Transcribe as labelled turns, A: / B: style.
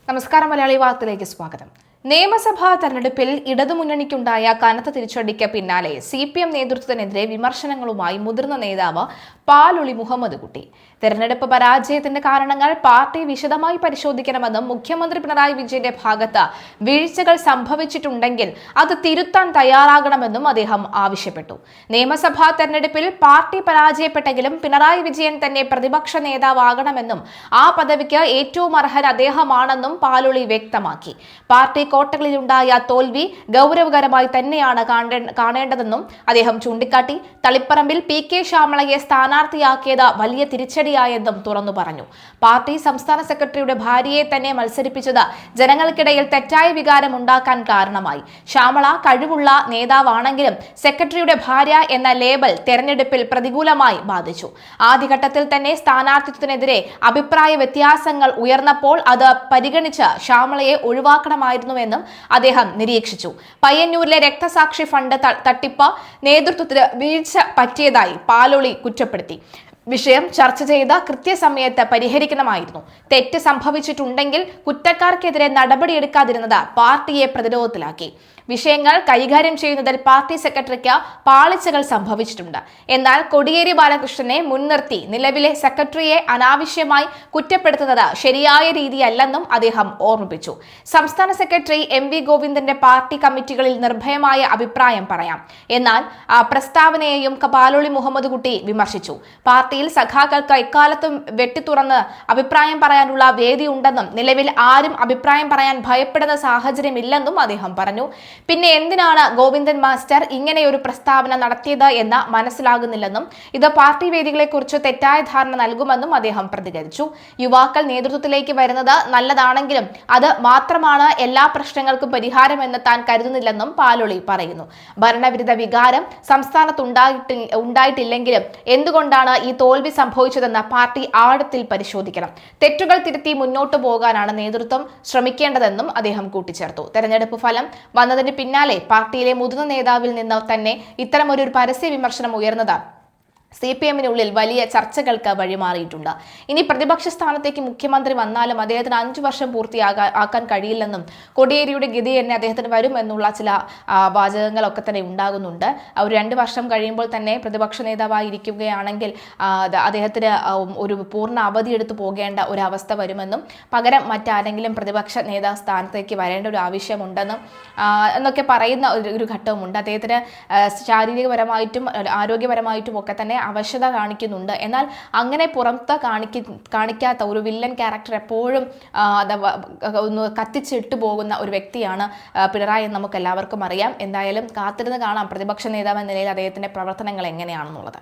A: നമസ്കാരം. മലയാളി വാർത്തയിലേക്ക് സ്വാഗതം. നിയമസഭാ തെരഞ്ഞെടുപ്പിൽ ഇടതുമുന്നണിക്കുണ്ടായ കനത്ത തിരിച്ചടിക്ക് പിന്നാലെ CPM നേതൃത്വത്തിനെതിരെ വിമർശനങ്ങളുമായി മുതിർന്ന നേതാവ് പാലൊളി മുഹമ്മദ് കുട്ടി. തെരഞ്ഞെടുപ്പ് പരാജയത്തിന്റെ കാരണങ്ങൾ പാർട്ടി വിശദമായി പരിശോധിക്കണമെന്നും മുഖ്യമന്ത്രി പിണറായി വിജയന്റെ ഭാഗത്ത് വീഴ്ചകൾ സംഭവിച്ചിട്ടുണ്ടെങ്കിൽ അത് തിരുത്താൻ തയ്യാറാകണമെന്നും അദ്ദേഹം ആവശ്യപ്പെട്ടു. നിയമസഭാ തെരഞ്ഞെടുപ്പിൽ പാർട്ടി പരാജയപ്പെട്ടെങ്കിലും പിണറായി വിജയൻ തന്നെ പ്രതിപക്ഷ നേതാവാകണമെന്നും ആ പദവിക്ക് ഏറ്റവും അർഹൻ അദ്ദേഹമാണെന്നും പാലൊളി വ്യക്തമാക്കി. പാർട്ടി കോട്ടകളിലുണ്ടായ തോൽവി ഗൗരവകരമായി തന്നെയാണ് കാണേണ്ടതെന്നും അദ്ദേഹം ചൂണ്ടിക്കാട്ടി. തളിപ്പറമ്പിൽ PK ശ്യാമളയെ സ്ഥാനാർത്ഥിയാക്കിയത് വലിയ തിരിച്ചടിയായെന്നും തുറന്നു പറഞ്ഞു. പാർട്ടി സംസ്ഥാന സെക്രട്ടറിയുടെ ഭാര്യയെ തന്നെ മത്സരിപ്പിച്ചത് ജനങ്ങൾക്കിടയിൽ തെറ്റായ വികാരം ഉണ്ടാക്കാൻ കാരണമായി. ശ്യാമള കഴിവുള്ള നേതാവാണെങ്കിലും സെക്രട്ടറിയുടെ ഭാര്യ എന്ന ലേബൽ തെരഞ്ഞെടുപ്പിൽ പ്രതികൂലമായി ബാധിച്ചു. ആദ്യഘട്ടത്തിൽ തന്നെ സ്ഥാനാർത്ഥിത്വത്തിനെതിരെ അഭിപ്രായ വ്യത്യാസങ്ങൾ ഉയർന്നപ്പോൾ അത് പരിഗണിച്ച് ശ്യാമളയെ ഒഴിവാക്കണമായിരുന്നു എന്നും അദ്ദേഹം നിരീക്ഷിച്ചു. പയ്യന്നൂരിലെ രക്തസാക്ഷി ഫണ്ട് തട്ടിപ്പ് നേതൃത്വത്തിന് വീഴ്ച പറ്റിയതായി പാലൊളി കുറ്റപ്പെടുത്തി. വിഷയം ചർച്ച ചെയ്ത് കൃത്യസമയത്ത് പരിഹരിക്കണമായിരുന്നു. തെറ്റ് സംഭവിച്ചിട്ടുണ്ടെങ്കിൽ കുറ്റക്കാർക്കെതിരെ നടപടിയെടുക്കാതിരുന്നത് പാർട്ടിയെ പ്രതിരോധത്തിലാക്കി. വിഷയങ്ങൾ കൈകാര്യം ചെയ്യുന്നതിൽ പാർട്ടി സെക്രട്ടറിക്ക് പാളിച്ചകൾ സംഭവിച്ചിട്ടുണ്ട്. എന്നാൽ കോടിയേരി ബാലകൃഷ്ണനെ മുൻനിർത്തി നിലവിലെ സെക്രട്ടറിയെ അനാവശ്യമായി കുറ്റപ്പെടുത്തുന്നത് ശരിയായ രീതിയല്ലെന്നും അദ്ദേഹം ഓർമ്മിപ്പിച്ചു. സംസ്ഥാന സെക്രട്ടറി MV ഗോവിന്ദന്റെ പാർട്ടി കമ്മിറ്റികളിൽ നിർഭയമായ അഭിപ്രായം പറയാം. എന്നാൽ ആ പ്രസ്താവനയെയും പാലൊളി മുഹമ്മദ് കുട്ടി വിമർശിച്ചു. പാർട്ടിയിൽ സഖാക്കൾക്ക് എക്കാലത്തും വെട്ടിത്തുറന്ന് അഭിപ്രായം പറയാനുള്ള വേദി ഉണ്ടെന്നും നിലവിൽ ആരും അഭിപ്രായം പറയാൻ ഭയപ്പെടുന്ന സാഹചര്യമില്ലെന്നും അദ്ദേഹം പറഞ്ഞു. പിന്നെ എന്തിനാണ് ഗോവിന്ദൻ മാസ്റ്റർ ഇങ്ങനെയൊരു പ്രസ്താവന നടത്തിയത് എന്ന് മനസ്സിലാകുന്നില്ലെന്നും ഇത് പാർട്ടി വേദികളെക്കുറിച്ച് തെറ്റായ ധാരണ നൽകുമെന്നും അദ്ദേഹം പ്രതികരിച്ചു. യുവാക്കൾ നേതൃത്വത്തിലേക്ക് വരുന്നത് നല്ലതാണെങ്കിലും അത് മാത്രമാണ് എല്ലാ പ്രശ്നങ്ങൾക്കും പരിഹാരമെന്ന് താൻ കരുതുന്നില്ലെന്നും പാലൊളി പറയുന്നു. ഭരണവിരുദ്ധ വികാരം സംസ്ഥാനത്ത് ഉണ്ടായിട്ടില്ലെങ്കിലും എന്തുകൊണ്ടാണ് ഈ തോൽവി സംഭവിച്ചതെന്ന് പാർട്ടി ആഴത്തിൽ പരിശോധിക്കണം. തെറ്റുകൾ തിരുത്തി മുന്നോട്ടു പോകാനാണ് നേതൃത്വം ശ്രമിക്കേണ്ടതെന്നും അദ്ദേഹം കൂട്ടിച്ചേർത്തു. തെരഞ്ഞെടുപ്പ് ഫലം വന്നതിന് പിന്നാലെ പാർട്ടിയിലെ മുതിർന്ന നേതാവിൽ നിന്ന് തന്നെ ഇത്തരമൊരു പരസ്യ വിമർശനം ഉയർന്നത് CPMനുള്ളിൽ വലിയ ചർച്ചകൾക്ക് വഴിമാറിയിട്ടുണ്ട്. ഇനി പ്രതിപക്ഷ സ്ഥാനത്തേക്ക് മുഖ്യമന്ത്രി വന്നാലും അദ്ദേഹത്തിന് 5 വർഷം പൂർത്തിയാക്കാൻ കഴിയില്ലെന്നും കോടിയേരിയുടെ ഗതി തന്നെ അദ്ദേഹത്തിന് വരും എന്നുള്ള ചില വാചകങ്ങളൊക്കെ തന്നെ ഉണ്ടാകുന്നുണ്ട്. ഒരു 2 വർഷം കഴിയുമ്പോൾ തന്നെ പ്രതിപക്ഷ നേതാവായി ഇരിക്കുകയാണെങ്കിൽ അദ്ദേഹത്തിന് ഒരു പൂർണ്ണ അവധി എടുത്തു പോകേണ്ട ഒരു അവസ്ഥ വരുമെന്നും പകരം മറ്റാരെങ്കിലും പ്രതിപക്ഷ നേതാവ് സ്ഥാനത്തേക്ക് വരേണ്ട ഒരു ആവശ്യമുണ്ടെന്നും എന്നൊക്കെ പറയുന്ന ഒരു ഘട്ടവുമുണ്ട്. അദ്ദേഹത്തിന് ശാരീരികപരമായിട്ടും ആരോഗ്യപരമായിട്ടും ഒക്കെ തന്നെ അവശത കാണിക്കുന്നുണ്ട്. എന്നാൽ അങ്ങനെ പുറത്ത് കാണിക്കാത്ത ഒരു വില്ലൻ ക്യാരക്ടർ എപ്പോഴും ഒന്ന് കത്തിച്ചിട്ട് പോകുന്ന ഒരു വ്യക്തിയാണ് പിണറായി എന്ന് നമുക്ക് എല്ലാവർക്കും അറിയാം. എന്തായാലും കാത്തിരുന്ന് കാണാം പ്രതിപക്ഷ നേതാവ് എന്ന നിലയിൽ അദ്ദേഹത്തിന്റെ പ്രവർത്തനങ്ങൾ എങ്ങനെയാണെന്നുള്ളത്.